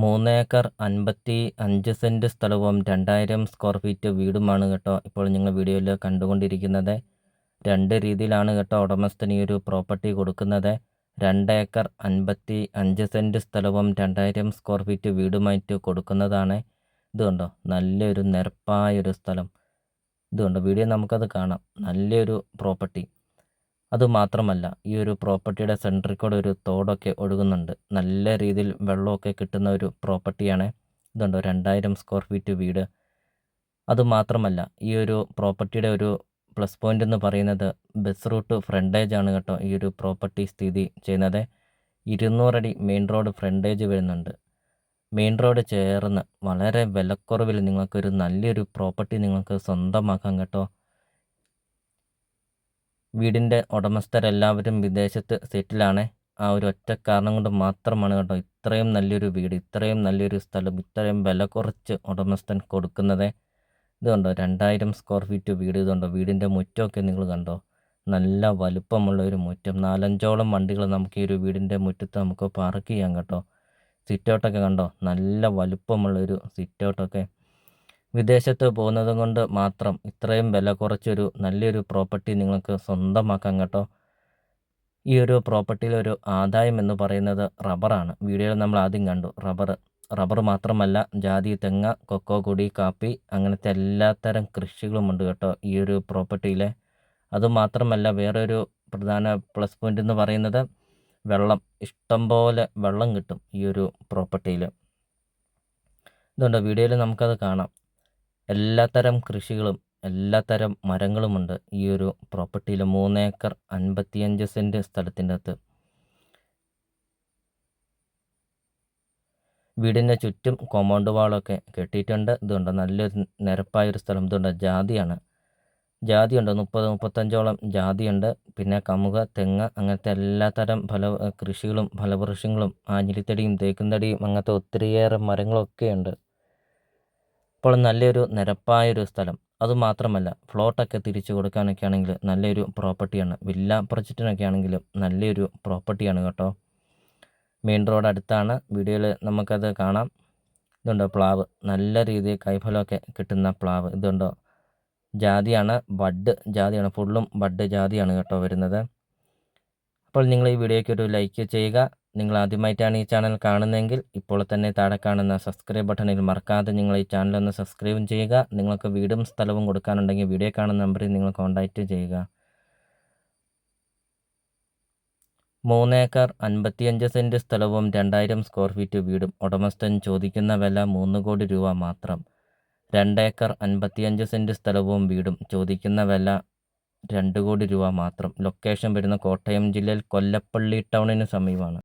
3 acre 55 saint സ്ഥലവും 2000 square feet വീടുമാണ് കേട്ടോ ഇപ്പോൾ നിങ്ങൾ വീഡിയോയിൽ കണ്ടുകൊണ്ടിരിക്കുന്നത്. 2 രീതിയിലാണ് കേട്ടോ ഉടമസ്ഥൻ ഈ ഒരു പ്രോപ്പർട്ടി കൊടുക്കുന്നത്. 2 ഏക്കർ 55 സെന്റ് സ്ഥലവും 2000 സ്ക്വയർ ഫീറ്റ് വീടുമായിട്ട് കൊടുക്കുന്നതാണ്. ഇതുകൊണ്ടോ നല്ലൊരു നിരപ്പായൊരു സ്ഥലം. ഇതുകൊണ്ടോ വീഡിയോ നമുക്കത് കാണാം. നല്ലൊരു പ്രോപ്പർട്ടി. അതുമാത്രമല്ല ഈ ഒരു പ്രോപ്പർട്ടിയുടെ സെൻട്രിൽ കൂടെ ഒരു തോടൊക്കെ ഒഴുകുന്നുണ്ട്. നല്ല രീതിയിൽ വെള്ളമൊക്കെ കിട്ടുന്ന ഒരു പ്രോപ്പർട്ടിയാണ്. ഇതുണ്ടോ 2000 സ്ക്വയർ ഫീറ്റ് വീട്. അതുമാത്രമല്ല ഈ ഒരു പ്രോപ്പർട്ടിയുടെ ഒരു പ്ലസ് പോയിൻ്റ് എന്ന് പറയുന്നത് ബസ് റൂട്ട് ഫ്രണ്ടേജ് ആണ് കേട്ടോ ഈ ഒരു പ്രോപ്പർട്ടി സ്ഥിതി ചെയ്യുന്നത്. 200 അടി മെയിൻ റോഡ് ഫ്രണ്ടേജ് വരുന്നുണ്ട്. മെയിൻ റോഡ് ചേർന്ന് വളരെ വിലക്കുറവിൽ നിങ്ങൾക്കൊരു നല്ലൊരു പ്രോപ്പർട്ടി നിങ്ങൾക്ക് സ്വന്തമാക്കാം കേട്ടോ. വീടിൻ്റെ ഉടമസ്ഥരെല്ലാവരും വിദേശത്ത് സെറ്റിലാണ്. ആ ഒരു ഒറ്റ കാരണം കൊണ്ട് മാത്രമാണ് കേട്ടോ ഇത്രയും നല്ലൊരു വീട്, ഇത്രയും നല്ലൊരു സ്ഥലം, ഇത്രയും വില കുറച്ച് ഉടമസ്ഥൻ കൊടുക്കുന്നത്. ഇതുണ്ടോ 2000 സ്ക്വയർ ഫീറ്റ് വീട്. ഇതുണ്ടോ വീടിൻ്റെ മുറ്റമൊക്കെ നിങ്ങൾ കണ്ടോ, നല്ല വലുപ്പമുള്ള ഒരു മുറ്റം. 4-5ഓളം വണ്ടികൾ നമുക്ക് ഈ ഒരു വീടിൻ്റെ മുറ്റത്ത് നമുക്ക് പാർക്ക് ചെയ്യാം കേട്ടോ. സിറ്റൗട്ടൊക്കെ കണ്ടോ, നല്ല വലുപ്പമുള്ളൊരു സിറ്റൗട്ടൊക്കെ. വിദേശത്ത് പോകുന്നത് കൊണ്ട് മാത്രം ഇത്രയും വില കുറച്ചൊരു നല്ലൊരു പ്രോപ്പർട്ടി നിങ്ങൾക്ക് സ്വന്തമാക്കാം കേട്ടോ. ഈ ഒരു പ്രോപ്പർട്ടിയിലൊരു ആദായം എന്ന് പറയുന്നത് റബ്ബറാണ്. വീഡിയോയിൽ നമ്മൾ ആദ്യം കണ്ടു റബ്ബർ മാത്രമല്ല, ജാതി, തെങ്ങ്, കൊക്കോ, കൊടി, കാപ്പി അങ്ങനത്തെ എല്ലാത്തരം കൃഷികളുമുണ്ട് കേട്ടോ ഈ ഒരു പ്രോപ്പർട്ടിയിൽ. അതുമാത്രമല്ല വേറൊരു പ്രധാന പ്ലസ് പോയിൻ്റ് എന്ന് പറയുന്നത് വെള്ളം. ഇഷ്ടംപോലെ വെള്ളം കിട്ടും ഈ ഒരു പ്രോപ്പർട്ടിയിൽ. ഇതുകൊണ്ട് വീഡിയോയിൽ നമുക്കത് കാണാം. എല്ലാത്തരം കൃഷികളും എല്ലാത്തരം മരങ്ങളുമുണ്ട് ഈ ഒരു പ്രോപ്പർട്ടിയിൽ. 3 ഏക്കർ 55 സെൻറ്റ് സ്ഥലത്തിൻ്റെ അകത്ത്. വീടിൻ്റെ ചുറ്റും കോമ്പൗണ്ട് വാളൊക്കെ കെട്ടിയിട്ടുണ്ട്. ഇതുണ്ട് നല്ലൊരു നിരപ്പായൊരു സ്ഥലം. ഇതുണ്ട് ജാതിയുണ്ട്, 30-35ഓളം ജാതിയുണ്ട്. പിന്നെ കമുക, തെങ്ങ് അങ്ങനത്തെ എല്ലാത്തരം കൃഷികളും ഫലവൃക്ഷങ്ങളും ആഞ്ഞിലിത്തടിയും തേക്കുംതടിയും അങ്ങനത്തെ ഒത്തിരിയേറെ മരങ്ങളൊക്കെയുണ്ട്. അപ്പോൾ നല്ലൊരു നിരപ്പായൊരു സ്ഥലം. അതുമാത്രമല്ല ഫ്ലോട്ടൊക്കെ തിരിച്ചു കൊടുക്കാനൊക്കെ ആണെങ്കിൽ നല്ലൊരു പ്രോപ്പർട്ടിയാണ്. വില്ല പ്രൊജക്റ്റിനൊക്കെ ആണെങ്കിലും നല്ലൊരു പ്രോപ്പർട്ടിയാണ് കേട്ടോ. മെയിൻ റോഡ് അടുത്താണ്. വീഡിയോയിൽ നമുക്കത് കാണാം. ഇതുണ്ടോ പ്ലാവ്, നല്ല രീതിയിൽ കൈഫലമൊക്കെ കിട്ടുന്ന പ്ലാവ്. ഇതുണ്ടോ ജാതിയാണ്, ബഡ് ജാതിയാണ്, ഫുള്ളും ബഡ് ജാതിയാണ് കേട്ടോ വരുന്നത്. അപ്പോൾ നിങ്ങൾ ഈ വീഡിയോയ്ക്ക് ഒരു ലൈക്ക് ചെയ്യുക. നിങ്ങൾ ആദ്യമായിട്ടാണ് ഈ ചാനൽ കാണുന്നതെങ്കിൽ ഇപ്പോൾ തന്നെ താഴെ കാണുന്ന സബ്സ്ക്രൈബ് ബട്ടണിൽ മറക്കാതെ നിങ്ങൾ ഈ ചാനൽ ഒന്ന് സബ്സ്ക്രൈബും ചെയ്യുക. നിങ്ങൾക്ക് വീടും സ്ഥലവും കൊടുക്കാനുണ്ടെങ്കിൽ വീഡിയോ കാണുന്ന നമ്പറിൽ നിങ്ങൾ കോൺടാക്റ്റ് ചെയ്യുക. 3 ഏക്കർ 55 സെൻറ്റ് സ്ഥലവും 2000 സ്ക്വയർ ഫീറ്റ് വീടും. ഉടമസ്ഥൻ ചോദിക്കുന്ന വില 3 കോടി രൂപ മാത്രം. 2 ഏക്കർ 55 സെൻറ്റ് സ്ഥലവും വീടും ചോദിക്കുന്ന വില 2 കോടി രൂപ മാത്രം. ലൊക്കേഷൻ വരുന്ന കോട്ടയം ജില്ലയിൽ കൊല്ലപ്പള്ളി ടൗണിന് സമീപമാണ്.